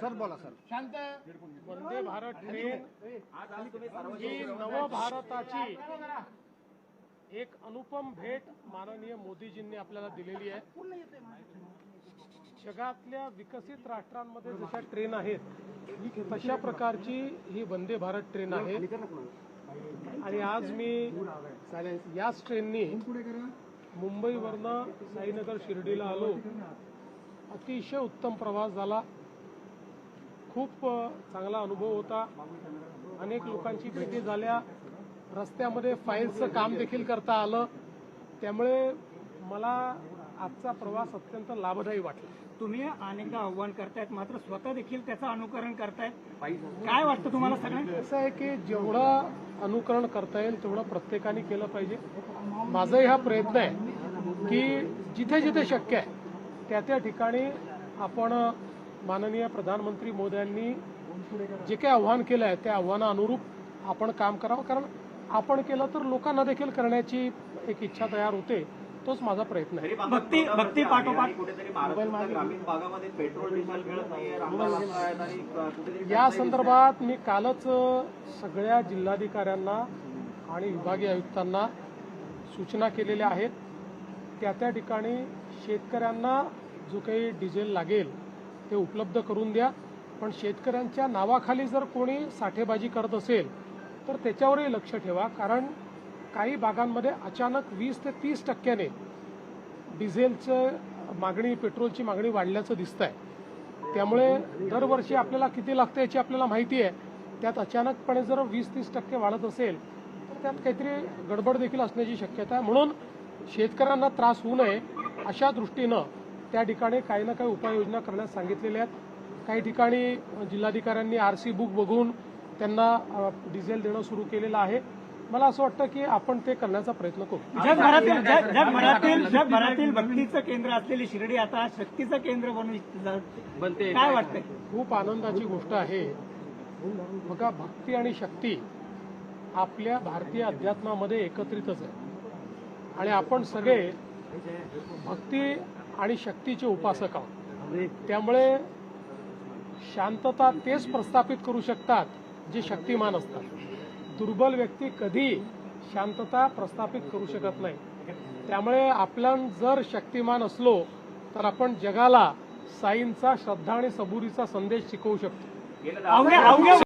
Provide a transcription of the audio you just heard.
Sir बोला sir. शांत. Vande Bharat train ही नवभारताची एक अनुपम भेट माननीय मोदीजींनी आपल्याला दिलेली आहे. जगातल्या विकसित राष्ट्रांमध्ये जशा ट्रेन आहेत तशा प्रकारची ही वंदे भारत ट्रेन आहे. आणि आज मी याच ट्रेननी मुंबईवरनं साईनगर शिर्डीला आलो. अतिशय उत्तम प्रवास झाला. खूप चांगला अनुभव होता. अनेक लोकांची भेटी झाल्या. रस्त्यामध्ये फाईल्सचं काम देखील करता आलं. त्यामुळे मला आजचा प्रवास अत्यंत लाभदायी वाटला. तुम्ही अनेकदा आव्हान करतायत मात्र स्वतः देखील त्याचं अनुकरण करतायत. काय वाटतं तुम्हाला सगळ्यांना? असं आहे की जेवढं अनुकरण करता येईल तेवढं प्रत्येकाने केलं पाहिजे. माझाही हा प्रयत्न आहे की जिथे जिथे शक्य आहे त्या त्या ठिकाणी आपण माननीय प्रधानमंत्री मोदयांनी जे काही आव्हान केलं आहे त्या आव्हाना अनुरूप आपण काम करावं. कारण आपण केलं तर लोकांना देखील करण्याची एक इच्छा तयार होते. तोच माझा प्रयत्न आहे. भक्ती पाठोपाठ कुठेतरी महाराष्ट्राच्या ग्रामीण भागामध्ये पेट्रोल डिझेल मिळत नाहीये. आमदार आहेत आणि कुठेतरी या संदर्भात मी कालच सगळ्या जिल्हाधिकाऱ्यांना आणि विभागीय आयुक्तांना सूचना केलेल्या आहेत. त्या त्या ठिकाणी शेतकऱ्यांना जो काही डिझेल लागेल ते उपलब्ध करून द्या. पण शेतकऱ्यांच्या नावाखाली जर कोणी साठेबाजी करत असेल तर त्याच्यावरही लक्ष ठेवा. कारण काही भागांमध्ये अचानक 20 ते 30% डिझेलचं मागणी, पेट्रोलची मागणी वाढल्याचं दिसतंय. त्यामुळे दरवर्षी आपल्याला किती लागतं याची आपल्याला माहिती आहे. त्यात अचानकपणे जर 20-30% वाढत असेल तर त्यात काहीतरी गडबड देखील असण्याची शक्यता आहे. म्हणून शेतकऱ्यांना त्रास होऊ नये अशा दृष्टीनं त्या ठिकाणी काही ना काही उपाययोजना करण्यास सांगितलेल्या आहेत. काही ठिकाणी जिल्हाधिकाऱ्यांनी RC बुक बघून त्यांना डिझेल देणं सुरू केलेलं आहे. मला असं वाटतं की आपण ते करण्याचा प्रयत्न करू. जगभरातील भक्तीचं केंद्र असलेली शिर्डी आता शक्तीचं केंद्र बनते. काय वाटतंय? खूप आनंदाची गोष्ट आहे. बघा, भक्ती आणि शक्ती आपल्या भारतीय अध्यात्मामध्ये एकत्रितच आहे. आणि आपण सगळे भक्ती आणि शक्तीचे उपासक आहोत. त्यामुळे शांतता तेच प्रस्थापित करू शकतात जे शक्तिमान असतात. दुर्बल व्यक्ती कधी शांतता प्रस्थापित करू शकत नाही. त्यामुळे आपण जर शक्तिमान असलो तर आपण जगाला साईंचा श्रद्धा आणि सबुरीचा संदेश शिकवू शकतो.